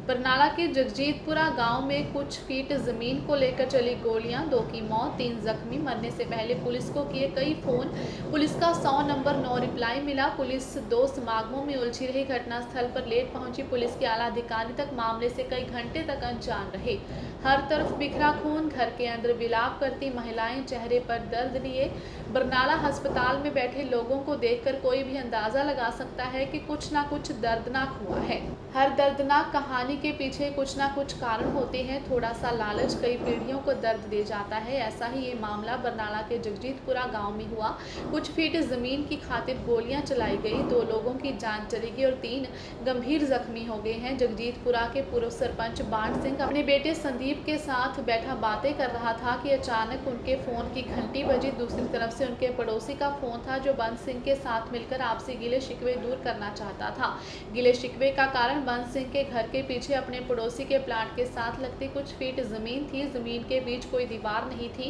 बरनाला के जगजीतपुरा गांव में कुछ फीट जमीन को लेकर चली गोलियां, 2 की मौत, 3 जख्मी। मरने से पहले पुलिस को किए कई फोन, पुलिस का 100 नंबर नो रिप्लाई मिला। पुलिस 2 समागमों में उलझी रही। घटनास्थल पर लेट पहुंची पुलिस के आला अधिकारी तक मामले से कई घंटे तक अनजान रहे। हर तरफ बिखरा खून, घर के अंदर विलाप करती महिलाएं, चेहरे पर दर्द लिए। बरनाला अस्पताल में बैठे लोगों को देखकर कोई भी अंदाजा लगा सकता है कि कुछ ना कुछ दर्दनाक हुआ है। हर दर्दनाक कहानी के पीछे कुछ ना कुछ कारण होते हैं। थोड़ा सा लालच कई पीढ़ियों को दर्द दे जाता है। ऐसा ही ये मामला बरनाला के जगजीतपुरा गांव में हुआ। कुछ फीट जमीन की खातिर गोलियां चलाई गई, 2 लोगों की जान चली गई और 3 गंभीर जख्मी हो गए हैं। जगजीतपुरा के पूर्व सरपंच बाण सिंह अपने बेटे संदीप के साथ बैठा बातें कर रहा था कि अचानक उनके फोन की घंटी बजी। दूसरी तरफ से उनके पड़ोसी का फोन था जो बंद सिंह के साथ मिलकर आपसी गिले शिकवे दूर करना चाहता था। गिले शिकवे का कारण बंद सिंह के घर के पीछे अपने पड़ोसी के प्लाट के साथ लगती कुछ फीट जमीन थी। जमीन के बीच कोई दीवार नहीं थी।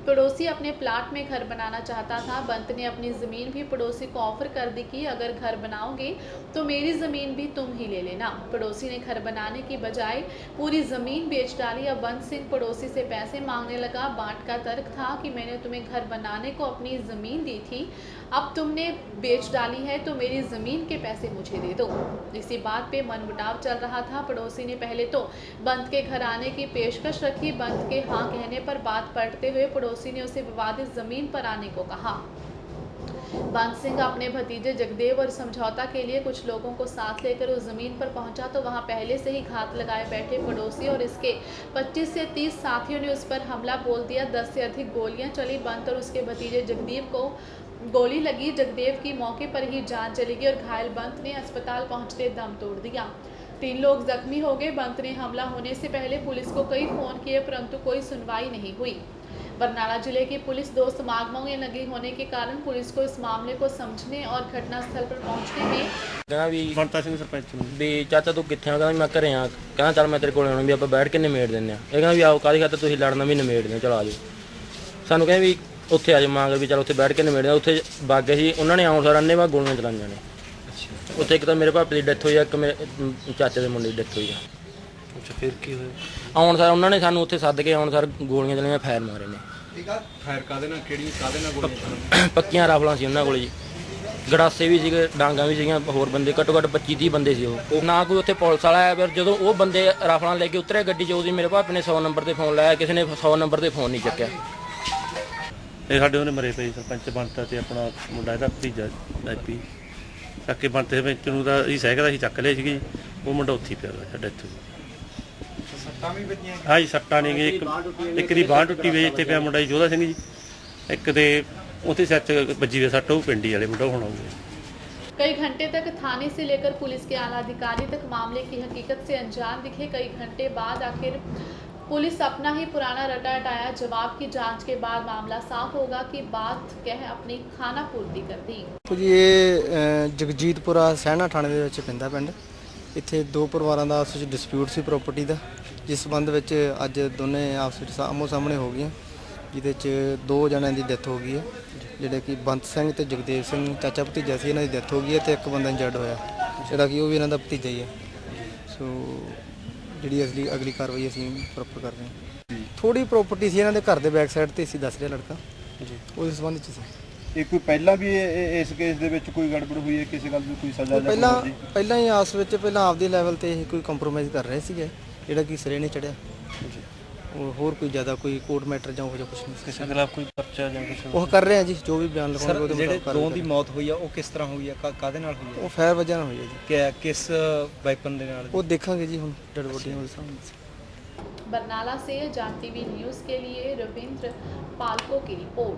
पड़ोसी अपने प्लाट में घर बनाना चाहता था। बंत ने अपनी जमीन भी पड़ोसी को ऑफर कर दी कि अगर घर बनाओगे तो मेरी जमीन भी तुम ही ले लेना। पड़ोसी ने घर बनाने की बजाय पूरी जमीन बेच डाली। अब बंत सिंह पड़ोसी से पैसे मांगने लगा। बांट का तर्क था कि मैंने तुम्हें घर बनाने को अपनी जमीन दी थी, अब तुमने बेच डाली है तो मेरी जमीन के पैसे मुझे दे दो। इसी बात पे मनमुटाव चल रहा था। पड़ोसी ने पहले तो बंत के घर आने की पेशकश रखी। बंत के हाँ कहने पर बात पलटते हुए पड़ोसी ने उसे विवादित जमीन पर आने को कहा। बंत सिंह अपने भतीजे जगदेव और समझौता के लिए कुछ लोगों को साथ लेकर उस जमीन पर पहुंचा तो वहां पहले से ही घात लगाए बैठे पड़ोसी और इसके 25 से 30 साथियों ने उस पर हमला बोल दिया। 10 से अधिक गोलियां चली। बंत और उसके भतीजे जगदेव को गोली लगी। जगदेव की मौके पर ही जान चली गई और घायल बंत ने अस्पताल पहुंचते दम तोड़ दिया। 3 लोग जख्मी हो गए। बंत ने हमला होने से पहले पुलिस को कई फोन किए परंतु कोई सुनवाई नहीं हुई। बरनाला जिले की पुलिस 2 समागमों में लगी होने के कारण पुलिस को इस मामले को समझने और घटनास्थल पर पहुंचने में कहना भी बनता सिंह सरपंच भी चाचा तू कित्थे आ? मैं घरे आ। कहना चल मैं तेरे कोल आउणा भी आप बैठ के निमेड़ दिंदे आ। ये कहना भी आओ काहदी खातर तुसीं लड़ना भी निमेड़ दिंदे, चलो आ जाओ। सानू कहे भी उत्थे आ जाओ मांगर भी चल उत्थे बैठ के निमेड़ਦੇ। उत्थे बागे ਸੀ ਉਹਨਾਂ ਨੇ ਆਉਣ ਸਾਰ ਅੰਨੇ ਵਾ ਗੋਲੀਆਂ ਚਲਾਈਆਂ ਨੇ। ਉੱਥੇ ਇੱਕ ਤਾਂ ਮੇਰੇ ਭਾਪੇ ਦੀ ਡੈਥ ਹੋਈ ਆ, ਇੱਕ ਮੇਰੇ ਚਾਚੇ ਦੇ ਮੁੰਡੇ ਦੀ ਡੈਥ ਹੋਈ ਆ। ਅੱਛਾ ਫਿਰ ਕੀ ਹੋਇਆ? ਆਉਣ ਸਾਰ ਉਹਨਾਂ ਨੇ ਸਾਨੂੰ ਉੱਥੇ ਸੱਦ ਕੇ ਆਉਣ ਸਾਰ ਗੋਲੀਆਂ ਚਲਾਈਆਂ, ਫਾਇਰ ਮਾਰੇ ਨੇ। ਠੀਕ ਆ, ਫਾਇਰ ਕਾਦੇ ਨਾਲ, ਕਿਹੜੀ ਕਾਦੇ ਨਾਲ ਗੋਲੀਆਂ ਚਲਾਈਆਂ? ਪੱਕੀਆਂ ਰਾਫਲਾਂ ਸੀ ਉਹਨਾਂ ਕੋਲ ਜੀ, ਗੜਾਸੇ ਵੀ ਸੀਗੇ, ਡਾਂਗਾਂ ਵੀ ਸੀਗੀਆਂ, ਹੋਰ ਬੰਦੇ ਘੱਟੋ ਘੱਟ 25-30 ਬੰਦੇ ਸੀ ਉਹ। ਨਾ ਕੋਈ ਉੱਥੇ ਪੁਲਿਸ ਵਾਲਾ ਆਇਆ। ਫਿਰ ਜਦੋਂ ਉਹ ਬੰਦੇ ਰਾਫਲਾਂ ਲੈ ਕੇ ਉਤਰੇ ਗੱਡੀ 'ਚ, ਉਹਦੀ ਮੇਰੇ ਭਾਪੇ ਨੇ 100 ਨੰਬਰ 'ਤੇ ਫੋਨ ਲਾਇਆ, ਕਿਸੇ ਨੇ 100 ਨੰਬਰ 'ਤੇ ਫੋਨ ਨਹੀਂ ਚੱਕਿਆ। ਇਹ ਸਾਡੇ ਉਹਨੇ ਮਰੇ ਪਏ ਸਰਪੰਚ ਬਣਤਾ ਤੇ ਆਪਣਾ ਮੁੰਡਾ ਇਹਦਾ ਭਤੀਜਾ ਐਪੀ ਚੱਕੇ ਬਣਤੇ ਵਿੱਚ ਨੂੰ ਤਾਂ ਅਸੀਂ ਸਾਈਕਲ ਅਸੀਂ ਚੱਕ ਲਿਆ ਸੀਗੀ, ਉਹ ਮੁੰਡਾ ਉੱਥੇ ਪਿਆ ਸਾਡਾ ਇੱਥੇ। ਸੱਟਾਂ ਵੀ ਵੱਜੀਆਂ? ਹਾਂ ਜੀ, ਸੱਟਾਂ ਨਹੀਂ ਗਈ। ਇੱਕ ਦੀ ਬਾਂਹ ਟੁੱਟੀ ਹੋਈ ਇੱਥੇ ਪਿਆ ਮੁੰਡਾ ਜੀ ਜੋਧਾ ਸਿੰਘ ਜੀ, ਇੱਕ ਦੇ ਉੱਥੇ ਸੱਚ ਵੱਜੀ ਹੋਈ ਸੱਟ, ਉਹ ਪਿੰਡੀ ਵਾਲੇ ਮੁੰਡਾ ਹੁਣ ਆਊਗਾ। कई घंटे तक थाने से लेकर पुलिस के आला अधिकारी तक मामले की हकीकत से अनजान दिखे। कई घंटे बाद आखिर पुलिस अपना ही पुराना रटा हटाया जवाब की जांच के बाद मामला साफ होगा कि बात कह अपनी खाना पूर्ति कर दी। जी ये जगजीतपुरा सहना थाने ਦੇ ਵਿੱਚ ਪੈਂਦਾ ਪਿੰਡ। ਇੱਥੇ 2 ਪਰਿਵਾਰਾਂ ਦਾ ਆਪਸ ਵਿੱਚ ਡਿਸਪਿਊਟ ਸੀ ਪ੍ਰਾਪਰਟੀ ਦਾ, ਜਿਸ ਸੰਬੰਧ ਵਿੱਚ ਅੱਜ ਦੋਨੇ ਆਪਸ ਵਿੱਚ ਆਮੋ ਸਾਹਮਣੇ ਹੋ ਗਈਆਂ, ਜਿਹਦੇ 'ਚ 2 ਜਣਿਆਂ ਦੀ ਡੈਥ ਹੋ ਗਈ ਹੈ, ਜਿਹੜੇ ਕਿ ਬੰਤ ਸਿੰਘ ਤੇ ਜਗਦੇਵ ਸਿੰਘ ਚਾਚਾ ਭਤੀਜਾ ਸੀ, ਇਹਨਾਂ ਦੀ ਡੈਥ ਹੋ ਗਈ ਹੈ ਤੇ ਇੱਕ ਬੰਦਾ ਇੰਜਰਡ ਹੋਇਆ, ਜਿਹੜਾ ਕਿ ਉਹ ਵੀ ਇਹਨਾਂ ਦਾ ਭਤੀਜਾ ਹੀ ਹੈ। ਸੋ ਜਿਹੜੀ ਅਗਲੀ ਕਾਰਵਾਈ ਅਸੀਂ ਪ੍ਰੋਪਰ ਕਰ ਰਹੇ ਹਾਂ। ਥੋੜੀ ਪ੍ਰਾਪਰਟੀ ਸੀ ਇਹਨਾਂ ਦੇ ਘਰ ਦੇ ਬੈਕ ਸਾਈਡ ਤੇ ਸੀ, ਦੱਸ ਰਿਹਾ ਲੜਕਾ ਜੀ, ਉਸ ਸੰਬੰਧ 'ਚ ਸੀ। ਇਹ ਕੋਈ ਪਹਿਲਾਂ ਵੀ ਇਸ ਕੇਸ ਦੇ ਵਿੱਚ ਕੋਈ ਗੜਬੜ ਹੋਈ ਹੈ, ਕਿਸੇ ਗੱਲ ਦੀ ਕੋਈ ਸਜ਼ਾ ਜਾਂ ਪਹਿਲਾਂ ਹੀ ਆਸ ਵਿੱਚ ਪਹਿਲਾਂ ਆਪਦੇ ਲੈਵਲ ਤੇ ਇਹ ਕੋਈ ਕੰਪਰੋਮਾਈਜ਼ ਕਰ ਰਹੇ ਸੀਗੇ, ਜਿਹੜਾ ਕਿ ਸਿਰੇ ਨਹੀਂ ਚੜਿਆ। ਹੋਰ ਕੋਈ ਜ਼ਿਆਦਾ ਕੋਈ ਕੋਰਟ ਮੈਟਰ ਜਾਂ ਉਹ ਜਾਂ ਕੁਝ ਨਹੀਂ। ਕਿਸੇ ਖਿਲਾਫ ਕੋਈ ਪਰਚਾ ਜਾਂ ਕੁਝ ਉਹ ਕਰ ਰਹੇ ਆ ਜੀ, ਜੋ ਵੀ ਬਿਆਨ ਲਿਖਾਉਣਗੇ ਉਹਦੇ ਜਿਹੜੇ ਮੁਤਾਬਕ। 2 ਦੀ ਮੌਤ ਹੋਈ ਆ ਉਹ ਕਿਸ ਤਰ੍ਹਾਂ ਹੋਈ ਆ, ਕਾਦੇ ਨਾਲ ਹੋਈ ਆ? ਉਹ ਫਾਇਰ ਵਜ੍ਹਾ ਨਾਲ ਹੋਈ ਹੈ ਜੀ। ਕਿਸ ਵੈਪਨ ਦੇ ਨਾਲ? ਉਹ ਦੇਖਾਂਗੇ ਜੀ ਹੁਣ ਡੈਡ ਬੋਡੀਆਂ ਦੇ ਸਾਹਮਣੇ। बरनाला से जान टीवी न्यूज़ के लिए रविंद्र पालको की रिपोर्ट।